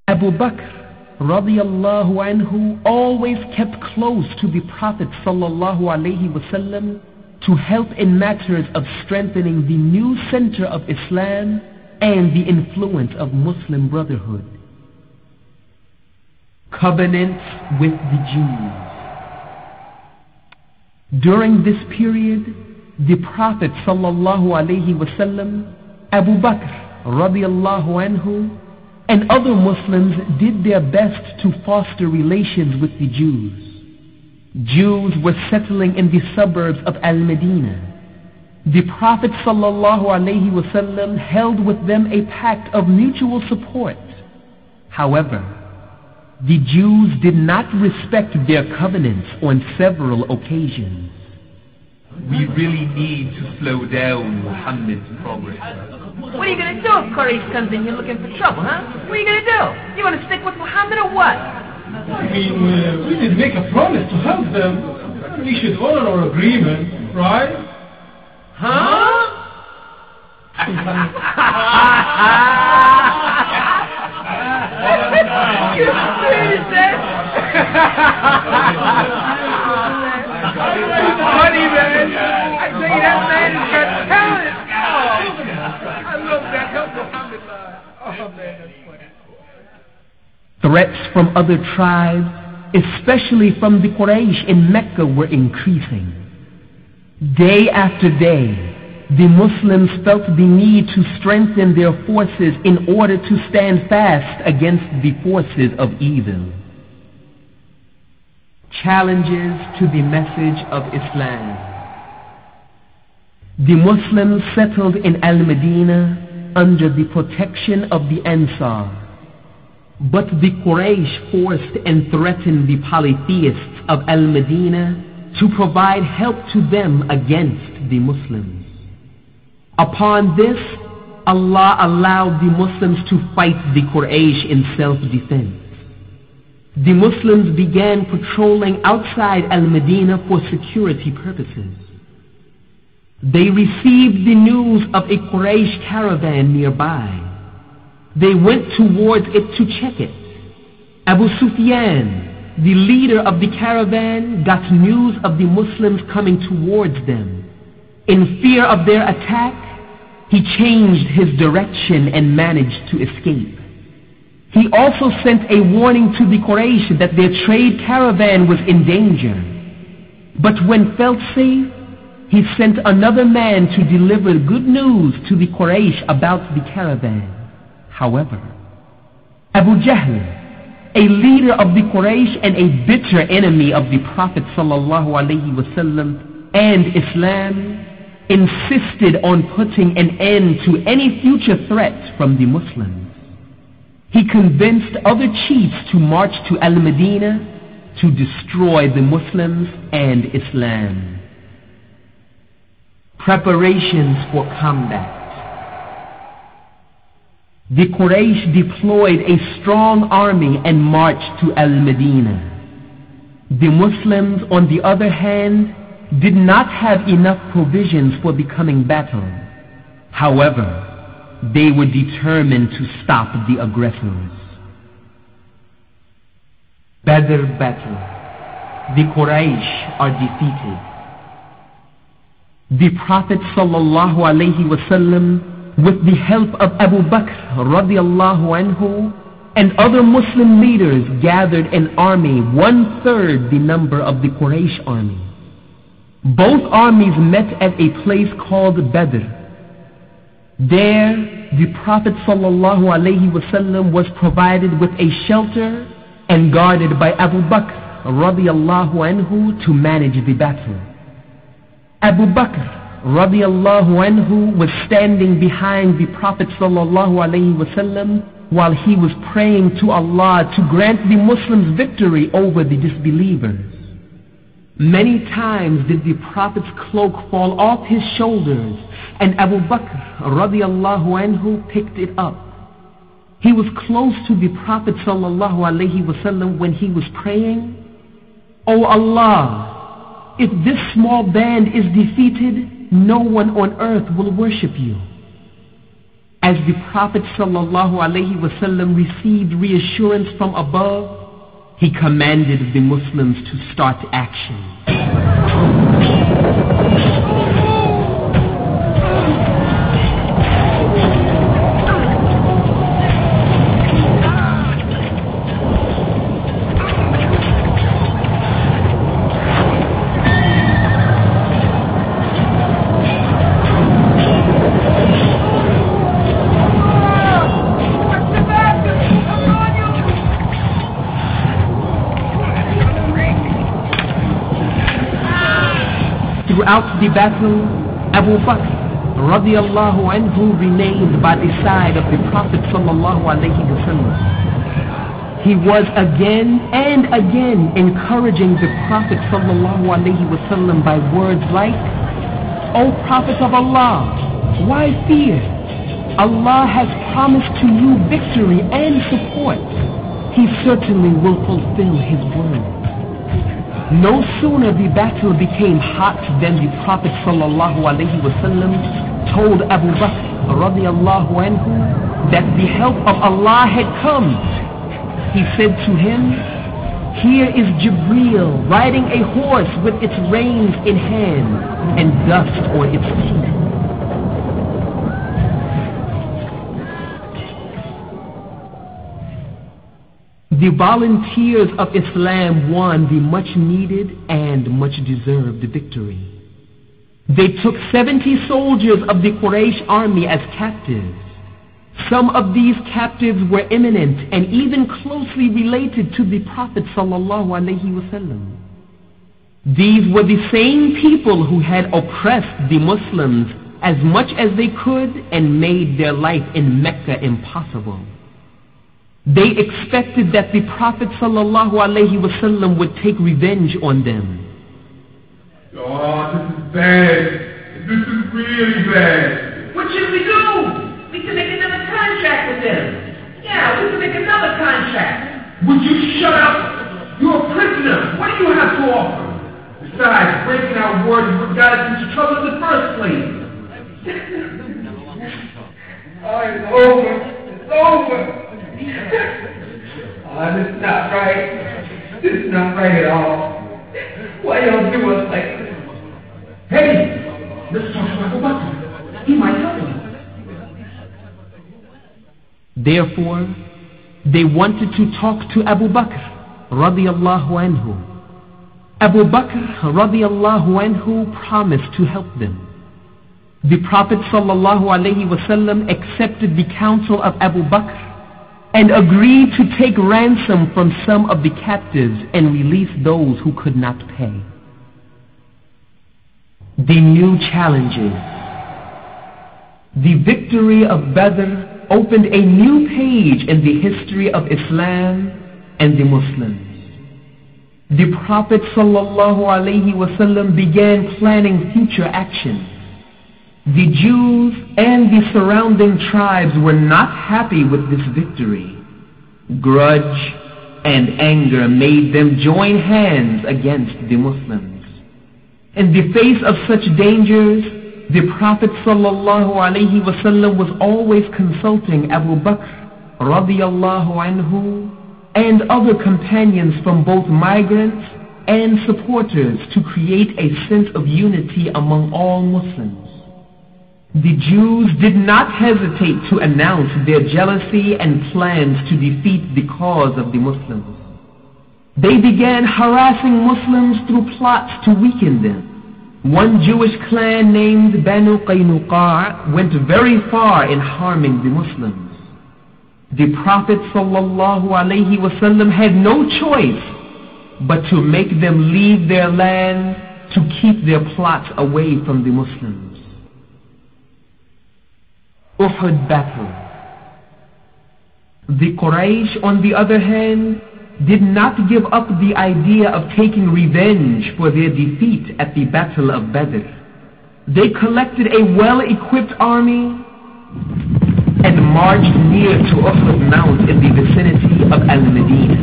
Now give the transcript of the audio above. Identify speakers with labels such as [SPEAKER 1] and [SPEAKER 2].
[SPEAKER 1] Abu Bakr radiyallahu anhu always kept close to the Prophet sallallahu alaihi wasallam to help in matters of strengthening the new center of Islam and the influence of Muslim Brotherhood. Covenants with the Jews. During this period, the Prophet sallallahu alaihi wasallam, Abu Bakr radiyallahu anhu, and other Muslims did their best to foster relations with the Jews. Jews were settling in the suburbs of Al-Medina. The Prophet sallallahu alaihi wasallam held with them a pact of mutual support. However, the Jews did not respect their covenants on several occasions.
[SPEAKER 2] We really need to slow down Muhammad's progress.
[SPEAKER 3] What are you going to do if Quraysh comes in here looking for trouble, huh? What are you going to do? You want to stick with Muhammad or what?
[SPEAKER 4] I mean, we did make a promise to help them. We should honor our agreement, right?
[SPEAKER 3] Huh? You finished that? Funny, man. I tell you, that man has got talent. I love that. Help Muhammad line. Oh, man, that's funny.
[SPEAKER 1] Threats from other tribes, especially from the Quraysh in Mecca, were increasing. Day after day, the Muslims felt the need to strengthen their forces in order to stand fast against the forces of evil. Challenges to the message of Islam. The Muslims settled in Al-Medina under the protection of the Ansar. But the Quraysh forced and threatened the polytheists of Al-Medina to provide help to them against the Muslims. Upon this, Allah allowed the Muslims to fight the Quraysh in self-defense. The Muslims began patrolling outside Al-Medina for security purposes. They received the news of a Quraysh caravan nearby. They went towards it to check it. Abu Sufyan, the leader of the caravan, got news of the Muslims coming towards them. In fear of their attack, he changed his direction and managed to escape. He also sent a warning to the Quraysh that their trade caravan was in danger. But when felt safe, he sent another man to deliver good news to the Quraysh about the caravan. However, Abu Jahl, a leader of the Quraysh and a bitter enemy of the Prophet ﷺ and Islam, insisted on putting an end to any future threats from the Muslims. He convinced other chiefs to march to Al-Medina to destroy the Muslims and Islam. Preparations for combat. The Quraysh deployed a strong army and marched to Al-Medina. The Muslims, on the other hand, did not have enough provisions for the coming battle. However, they were determined to stop the aggressors. Badr battle. The Quraysh are defeated. The Prophet ﷺ, with the help of Abu Bakr radiyallahu anhu and other Muslim leaders, gathered an army 1/3 the number of the Quraysh army. Both armies met at a place called Badr. There, the Prophet ﷺ was provided with a shelter and guarded by Abu Bakr radiyallahu anhu to manage the battle. Abu Bakr radiyallahu anhu was standing behind the Prophet ﷺ while he was praying to Allah to grant the Muslims victory over the disbelievers. Many times did the Prophet's cloak fall off his shoulders, and Abu Bakr radiyallahu anhu picked it up. He was close to the Prophet ﷺ when he was praying, "O Allah, if this small band is defeated, no one on earth will worship you." as the Prophet ﷺ received reassurance from above, he commanded the Muslims to start action. Throughout the battle, Abu Bakr radiallahu anhu remained by the side of the Prophet sallallahu alaihi wasallam. He was again and again encouraging the Prophet sallallahu alaihi wasallam by words like, "O Prophet of Allah, why fear? Allah has promised to you victory and support. He certainly will fulfill His word." No sooner the battle became hot than the Prophet sallallahu alaihi wasallam told Abu Bakr radiallahu anhu that the help of Allah had come. He said to him, "Here is Jibreel riding a horse with its reins in hand and dust on its teeth." The volunteers of Islam won the much needed and much deserved victory. They took 70 soldiers of the Quraysh army as captives. Some of these captives were eminent and even closely related to the Prophet sallallahu alaihi wasallam. These were the same people who had oppressed the Muslims as much as they could and made their life in Mecca impossible. They expected that the Prophet sallallahu alaihi wasallam would take revenge on them.
[SPEAKER 3] Oh, this is bad. This is really bad.
[SPEAKER 5] What should we do? We can make another contract with them. Yeah, we can make another contract.
[SPEAKER 3] Would you shut up? You're a prisoner. What do you have to offer? Besides, breaking our word is what got us into trouble in the first place. Oh, it's over. It's over. Oh, this is not right. This is not right at all. Why y'all do us like this? Hey, let's talk to Abu Bakr. He might help us.
[SPEAKER 1] Therefore, they wanted to talk to Abu Bakr radiallahu anhu. Abu Bakr radiallahu anhu promised to help them. The Prophet sallallahu alaihi wasallam accepted the counsel of Abu Bakr and agreed to take ransom from some of the captives and release those who could not pay. The new challenges. The victory of Badr opened a new page in the history of Islam and the Muslims. The Prophet sallallahu alaihi wasallam began planning future actions. The Jews and the surrounding tribes were not happy with this victory. Grudge and anger made them join hands against the Muslims. In the face of such dangers, the Prophet sallallahu alaihi wasallam was always consulting Abu Bakr radiallahu anhu and other companions from both migrants and supporters to create a sense of unity among all Muslims. The Jews did not hesitate to announce their jealousy and plans to defeat the cause of the Muslims. They began harassing Muslims through plots to weaken them. One Jewish clan named Banu Qaynuqa went very far in harming the Muslims. The Prophet sallallahu alaihi wasallam had no choice but to make them leave their land to keep their plots away from the Muslims. Uhud battle. The Quraysh, on the other hand, did not give up the idea of taking revenge for their defeat at the Battle of Badr. They collected a well-equipped army and marched near to Uhud Mount in the vicinity of Al-Medina.